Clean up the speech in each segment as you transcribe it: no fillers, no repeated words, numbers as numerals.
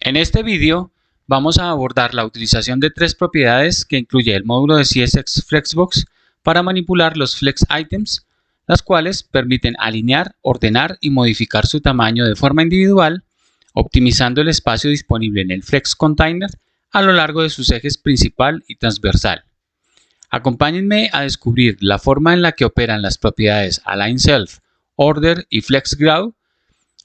En este vídeo vamos a abordar la utilización de tres propiedades que incluye el módulo de CSX Flexbox para manipular los flex items, las cuales permiten alinear, ordenar y modificar su tamaño de forma individual, optimizando el espacio disponible en el flex container a lo largo de sus ejes principal y transversal. Acompáñenme a descubrir la forma en la que operan las propiedades Align Self, Order y Flex Grow,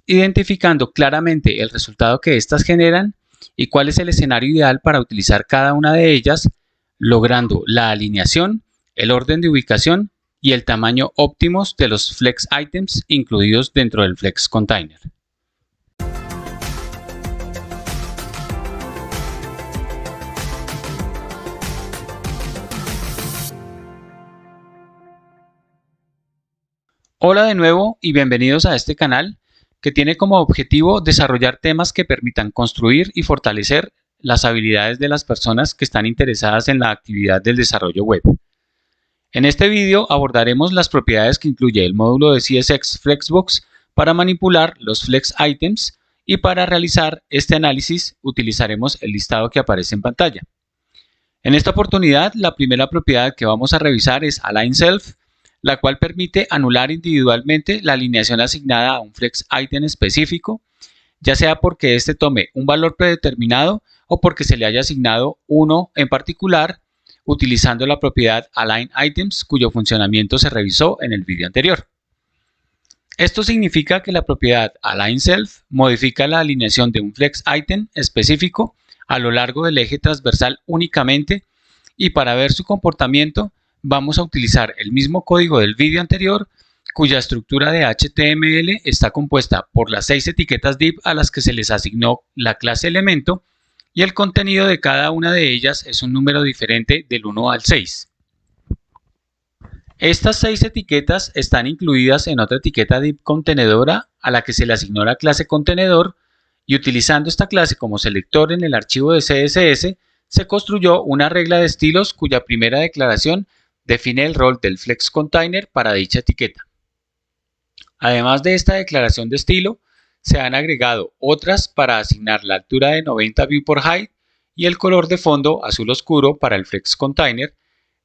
identificando claramente el resultado que éstas generan y cuál es el escenario ideal para utilizar cada una de ellas, logrando la alineación, el orden de ubicación y el tamaño óptimos de los flex items incluidos dentro del flex container. Hola de nuevo y bienvenidos a este canal que tiene como objetivo desarrollar temas que permitan construir y fortalecer las habilidades de las personas que están interesadas en la actividad del desarrollo web. En este vídeo abordaremos las propiedades que incluye el módulo de CSX Flexbox para manipular los flex items, y para realizar este análisis utilizaremos el listado que aparece en pantalla. En esta oportunidad, la primera propiedad que vamos a revisar es Align Self, la cual permite anular individualmente la alineación asignada a un flex item específico, ya sea porque éste tome un valor predeterminado o porque se le haya asignado uno en particular, utilizando la propiedad Align Items, cuyo funcionamiento se revisó en el vídeo anterior. Esto significa que la propiedad Align Self modifica la alineación de un flex item específico a lo largo del eje transversal únicamente, y para ver su comportamiento vamos a utilizar el mismo código del vídeo anterior, cuya estructura de HTML está compuesta por las 6 etiquetas div a las que se les asignó la clase elemento, y el contenido de cada una de ellas es un número diferente del 1 al 6. Estas 6 etiquetas están incluidas en otra etiqueta div contenedora a la que se le asignó la clase contenedor, y utilizando esta clase como selector en el archivo de CSS, se construyó una regla de estilos cuya primera declaración define el rol del flex container para dicha etiqueta. Además de esta declaración de estilo, se han agregado otras para asignar la altura de 90 viewport height y el color de fondo azul oscuro para el flex container,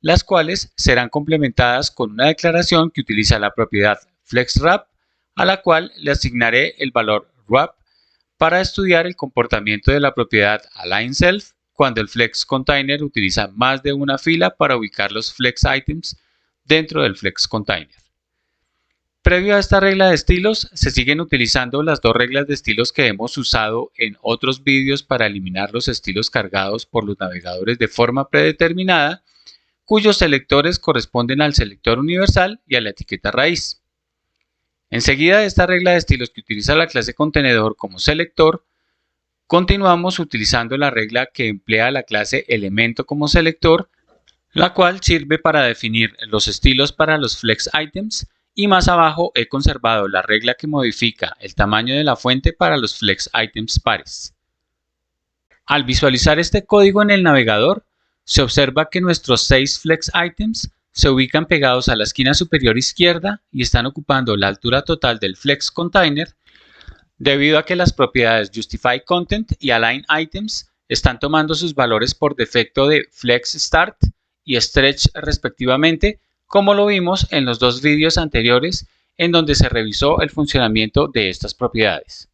las cuales serán complementadas con una declaración que utiliza la propiedad FlexWrap, a la cual le asignaré el valor wrap para estudiar el comportamiento de la propiedad Align Self cuando el flex container utiliza más de una fila para ubicar los flex items dentro del flex container. Previo a esta regla de estilos, se siguen utilizando las dos reglas de estilos que hemos usado en otros vídeos para eliminar los estilos cargados por los navegadores de forma predeterminada, cuyos selectores corresponden al selector universal y a la etiqueta raíz. Enseguida de esta regla de estilos que utiliza la clase contenedor como selector, continuamos utilizando la regla que emplea la clase elemento como selector, la cual sirve para definir los estilos para los flex items, y más abajo he conservado la regla que modifica el tamaño de la fuente para los flex items pares. Al visualizar este código en el navegador, se observa que nuestros 6 flex items se ubican pegados a la esquina superior izquierda y están ocupando la altura total del flex container, debido a que las propiedades Justify Content y Align Items están tomando sus valores por defecto de Flex Start y Stretch respectivamente, como lo vimos en los dos vídeos anteriores en donde se revisó el funcionamiento de estas propiedades.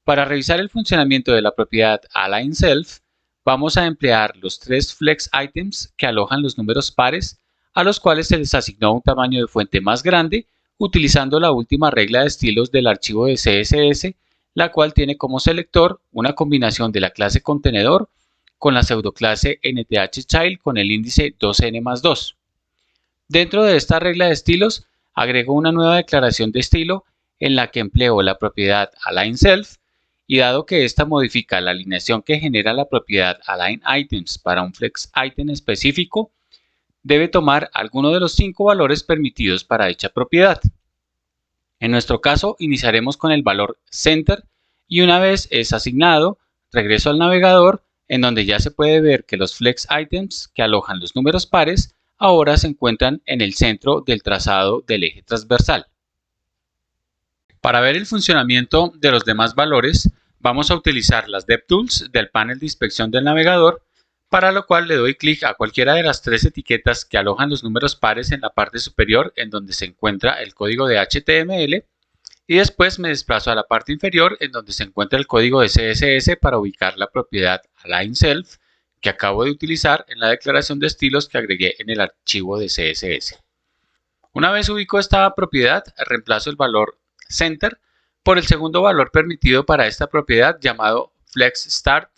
Para revisar el funcionamiento de la propiedad Align Self, vamos a emplear los 3 Flex Items que alojan los números pares, a los cuales se les asignó un tamaño de fuente más grande, utilizando la última regla de estilos del archivo de CSS, la cual tiene como selector una combinación de la clase contenedor con la pseudoclase nthchild con el índice 2n+2. Dentro de esta regla de estilos, agrego una nueva declaración de estilo en la que empleo la propiedad Align Self, y dado que esta modifica la alineación que genera la propiedad Align Items para un flex item específico, debe tomar alguno de los 5 valores permitidos para dicha propiedad. En nuestro caso, iniciaremos con el valor Center, y una vez es asignado, regreso al navegador, en donde ya se puede ver que los flex items que alojan los números pares ahora se encuentran en el centro del trazado del eje transversal. Para ver el funcionamiento de los demás valores, Vamos a utilizar las DevTools del panel de inspección del navegador, para lo cual le doy clic a cualquiera de las tres etiquetas que alojan los números pares en la parte superior en donde se encuentra el código de HTML y después me desplazo a la parte inferior en donde se encuentra el código de CSS para ubicar la propiedad AlignSelf que acabo de utilizar en la declaración de estilos que agregué en el archivo de CSS. Una vez ubico esta propiedad, reemplazo el valor center por el segundo valor permitido para esta propiedad llamado FlexStart,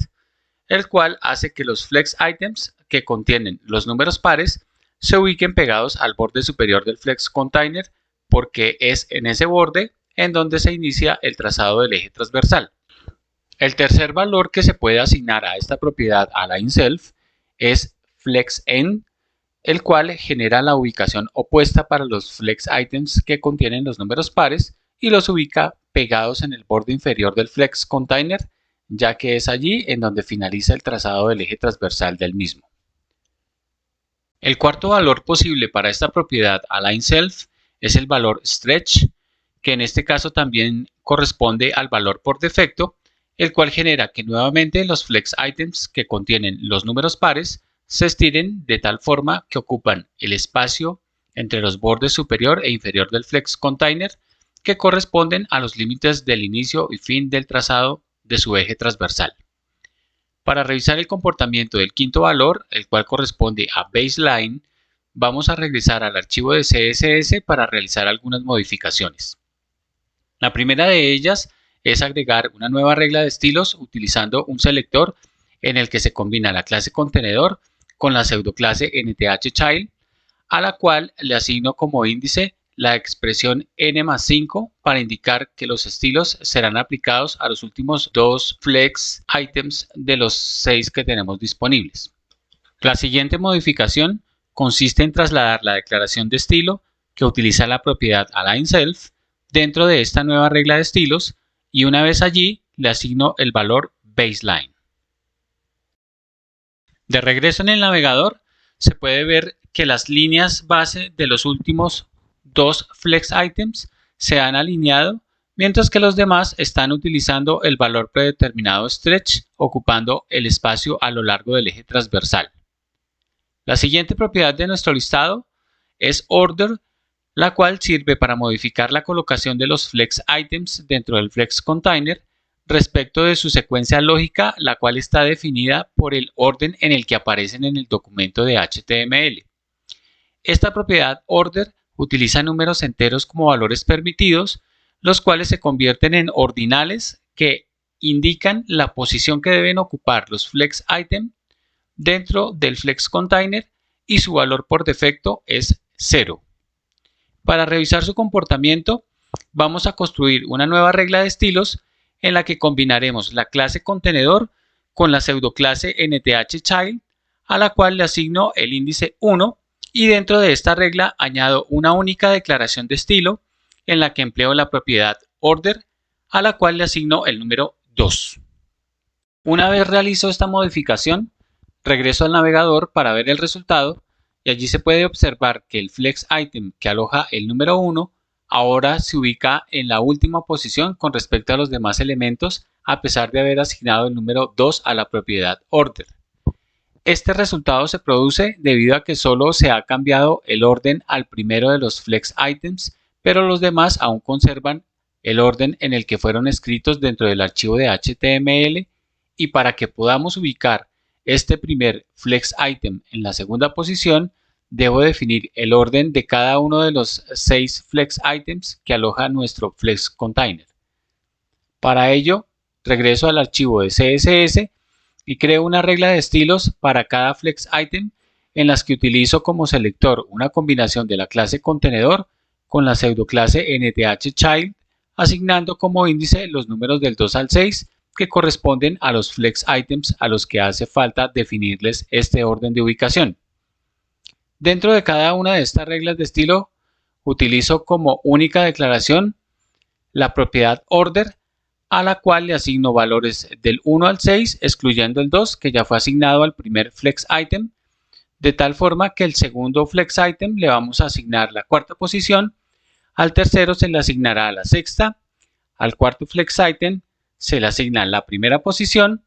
el cual hace que los flex items que contienen los números pares se ubiquen pegados al borde superior del flex container porque es en ese borde en donde se inicia el trazado del eje transversal. El tercer valor que se puede asignar a esta propiedad AlignSelf es FlexEnd, el cual genera la ubicación opuesta para los flex items que contienen los números pares y los ubica pegados en el borde inferior del flex container, ya que es allí en donde finaliza el trazado del eje transversal del mismo. El cuarto valor posible para esta propiedad AlignSelf es el valor stretch, que en este caso también corresponde al valor por defecto, el cual genera que nuevamente los flex items que contienen los números pares se estiren de tal forma que ocupan el espacio entre los bordes superior e inferior del flex container que corresponden a los límites del inicio y fin del trazado de su eje transversal. Para revisar el comportamiento del quinto valor, el cual corresponde a baseline, vamos a regresar al archivo de CSS para realizar algunas modificaciones. La primera de ellas es agregar una nueva regla de estilos utilizando un selector en el que se combina la clase contenedor con la pseudoclase nthchild, a la cual le asigno como índice la expresión n+5 para indicar que los estilos serán aplicados a los últimos dos flex items de los 6 que tenemos disponibles. La siguiente modificación consiste en trasladar la declaración de estilo que utiliza la propiedad AlignSelf dentro de esta nueva regla de estilos y una vez allí le asigno el valor baseline. De regreso en el navegador se puede ver que las líneas base de los últimos dos flex items se han alineado, mientras que los demás están utilizando el valor predeterminado stretch ocupando el espacio a lo largo del eje transversal. La siguiente propiedad de nuestro listado es order, la cual sirve para modificar la colocación de los flex items dentro del flex container respecto de su secuencia lógica, la cual está definida por el orden en el que aparecen en el documento de HTML. Esta propiedad order utiliza números enteros como valores permitidos, los cuales se convierten en ordinales que indican la posición que deben ocupar los flex items dentro del flex container y su valor por defecto es 0. Para revisar su comportamiento, vamos a construir una nueva regla de estilos en la que combinaremos la clase contenedor con la pseudoclase nthchild, a la cual le asigno el índice 1 y dentro de esta regla añado una única declaración de estilo en la que empleo la propiedad order, a la cual le asigno el número 2. Una vez realizo esta modificación, regreso al navegador para ver el resultado y allí se puede observar que el flex item que aloja el número 1 ahora se ubica en la última posición con respecto a los demás elementos a pesar de haber asignado el número 2 a la propiedad order. Este resultado se produce debido a que solo se ha cambiado el orden al primero de los flex items, pero los demás aún conservan el orden en el que fueron escritos dentro del archivo de HTML y para que podamos ubicar este primer flex item en la segunda posición, debo definir el orden de cada uno de los 6 flex items que aloja nuestro flex container. Para ello, regreso al archivo de CSS y creo una regla de estilos para cada flex item en las que utilizo como selector una combinación de la clase contenedor con la pseudoclase nthchild, asignando como índice los números del 2 al 6 que corresponden a los flex items a los que hace falta definirles este orden de ubicación. Dentro de cada una de estas reglas de estilo utilizo como única declaración la propiedad order, a la cual le asigno valores del 1 al 6 excluyendo el 2 que ya fue asignado al primer flex item, de tal forma que el segundo flex item le vamos a asignar la cuarta posición, al tercero se le asignará la sexta, al cuarto flex item se le asigna la primera posición,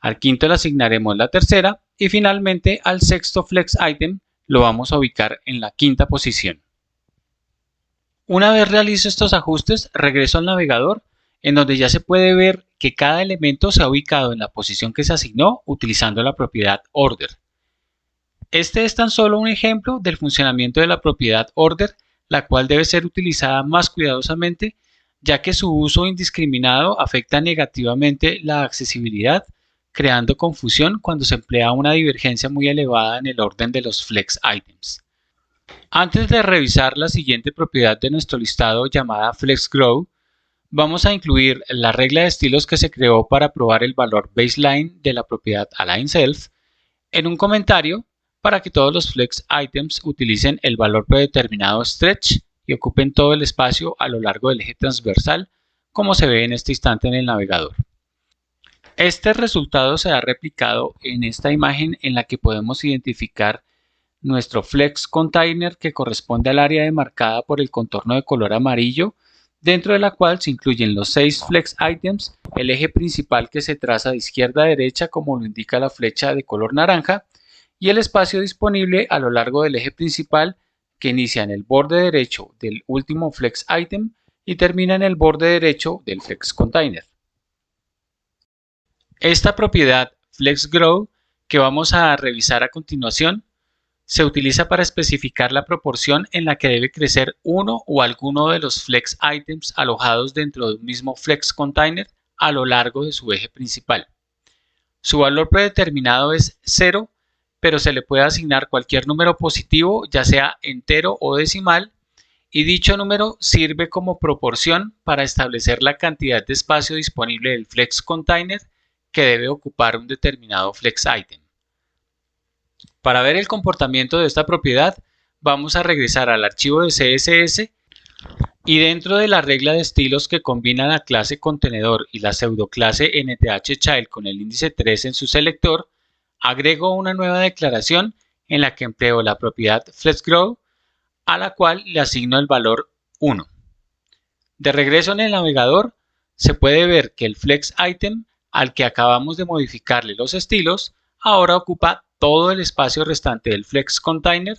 al quinto le asignaremos la tercera y finalmente al sexto flex item lo vamos a ubicar en la quinta posición. Una vez realizo estos ajustes, regreso al navegador en donde ya se puede ver que cada elemento se ha ubicado en la posición que se asignó utilizando la propiedad order. Este es tan solo un ejemplo del funcionamiento de la propiedad order, la cual debe ser utilizada más cuidadosamente, ya que su uso indiscriminado afecta negativamente la accesibilidad, creando confusión cuando se emplea una divergencia muy elevada en el orden de los flex items. Antes de revisar la siguiente propiedad de nuestro listado llamada FlexGrow, vamos a incluir la regla de estilos que se creó para probar el valor baseline de la propiedad AlignSelf en un comentario para que todos los flex items utilicen el valor predeterminado stretch y ocupen todo el espacio a lo largo del eje transversal, como se ve en este instante en el navegador. Este resultado se ha replicado en esta imagen en la que podemos identificar nuestro flex container que corresponde al área demarcada por el contorno de color amarillo, dentro de la cual se incluyen los 6 flex items, el eje principal que se traza de izquierda a derecha como lo indica la flecha de color naranja, y el espacio disponible a lo largo del eje principal que inicia en el borde derecho del último flex item y termina en el borde derecho del flex container. Esta propiedad FlexGrow que vamos a revisar a continuación se utiliza para especificar la proporción en la que debe crecer uno o alguno de los flex items alojados dentro de un mismo flex container a lo largo de su eje principal. Su valor predeterminado es 0, pero se le puede asignar cualquier número positivo, ya sea entero o decimal, y dicho número sirve como proporción para establecer la cantidad de espacio disponible del flex container que debe ocupar un determinado flex item. Para ver el comportamiento de esta propiedad, vamos a regresar al archivo de CSS y dentro de la regla de estilos que combina la clase contenedor y la pseudoclase nthchild con el índice 3 en su selector, agrego una nueva declaración en la que empleo la propiedad FlexGrow, a la cual le asigno el valor 1. De regreso en el navegador, se puede ver que el flex item al que acabamos de modificarle los estilos ahora ocupa todo el espacio restante del flex container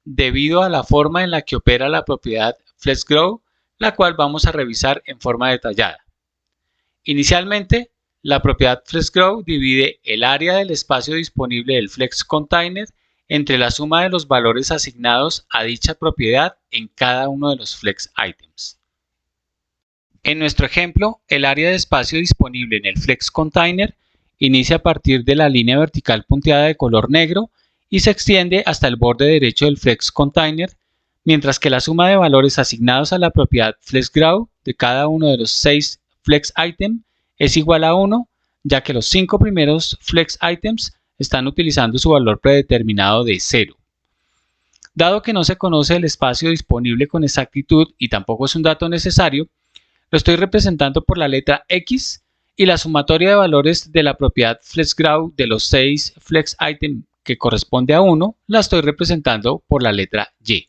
debido a la forma en la que opera la propiedad FlexGrow, la cual vamos a revisar en forma detallada. Inicialmente, la propiedad FlexGrow divide el área del espacio disponible del flex container entre la suma de los valores asignados a dicha propiedad en cada uno de los flex items. En nuestro ejemplo, el área de espacio disponible en el flex container inicia a partir de la línea vertical punteada de color negro y se extiende hasta el borde derecho del flex container, mientras que la suma de valores asignados a la propiedad FlexGrow de cada uno de los 6 flex items es igual a 1, ya que los 5 primeros flex items están utilizando su valor predeterminado de 0. Dado que no se conoce el espacio disponible con exactitud y tampoco es un dato necesario, lo estoy representando por la letra X y la sumatoria de valores de la propiedad FlexGrow de los 6 flex items que corresponde a 1 la estoy representando por la letra Y.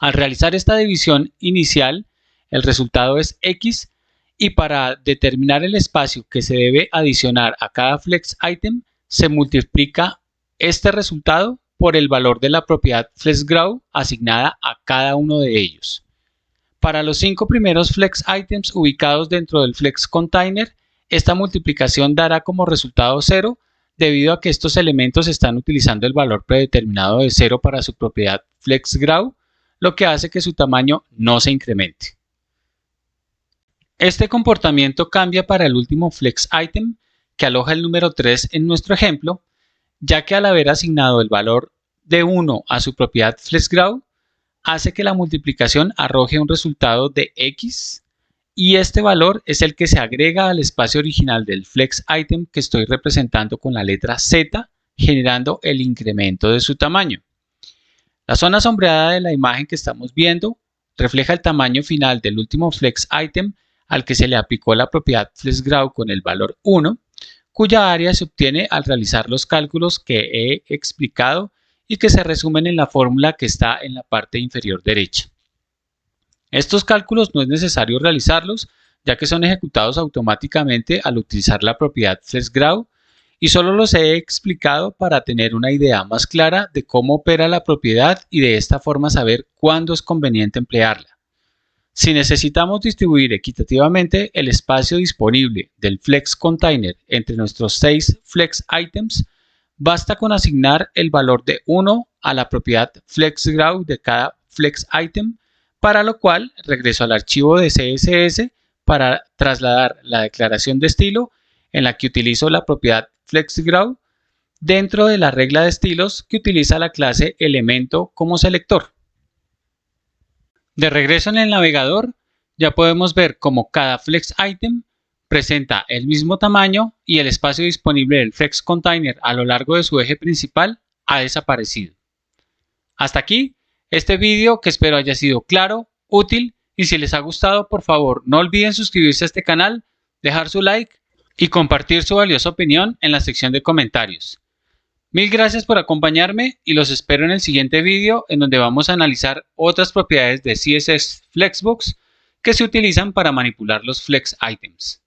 Al realizar esta división inicial, el resultado es X y para determinar el espacio que se debe adicionar a cada flex item se multiplica este resultado por el valor de la propiedad FlexGrow asignada a cada uno de ellos. Para los 5 primeros flex items ubicados dentro del flex container, esta multiplicación dará como resultado 0 debido a que estos elementos están utilizando el valor predeterminado de 0 para su propiedad FlexGrow, lo que hace que su tamaño no se incremente. Este comportamiento cambia para el último flex item que aloja el número 3 en nuestro ejemplo, ya que al haber asignado el valor de 1 a su propiedad FlexGrow, hace que la multiplicación arroje un resultado de X y este valor es el que se agrega al espacio original del flex item que estoy representando con la letra Z, generando el incremento de su tamaño. La zona sombreada de la imagen que estamos viendo refleja el tamaño final del último flex item al que se le aplicó la propiedad FlexGrow con el valor 1, cuya área se obtiene al realizar los cálculos que he explicado y que se resumen en la fórmula que está en la parte inferior derecha. Estos cálculos no es necesario realizarlos, ya que son ejecutados automáticamente al utilizar la propiedad FlexGraw, y solo los he explicado para tener una idea más clara de cómo opera la propiedad y de esta forma saber cuándo es conveniente emplearla. Si necesitamos distribuir equitativamente el espacio disponible del Flex Container entre nuestros 6 Flex Items, basta con asignar el valor de 1 a la propiedad FlexGraw de cada Flex Item, para lo cual regreso al archivo de CSS para trasladar la declaración de estilo en la que utilizo la propiedad FlexGraw dentro de la regla de estilos que utiliza la clase elemento como selector. De regreso en el navegador, ya podemos ver cómo cada Flex Item presenta el mismo tamaño y el espacio disponible del Flex Container a lo largo de su eje principal ha desaparecido. Hasta aquí este vídeo, que espero haya sido claro, útil, y si les ha gustado, por favor no olviden suscribirse a este canal, dejar su like y compartir su valiosa opinión en la sección de comentarios. Mil gracias por acompañarme y los espero en el siguiente vídeo, en donde vamos a analizar otras propiedades de CSS Flexbox que se utilizan para manipular los Flex Items.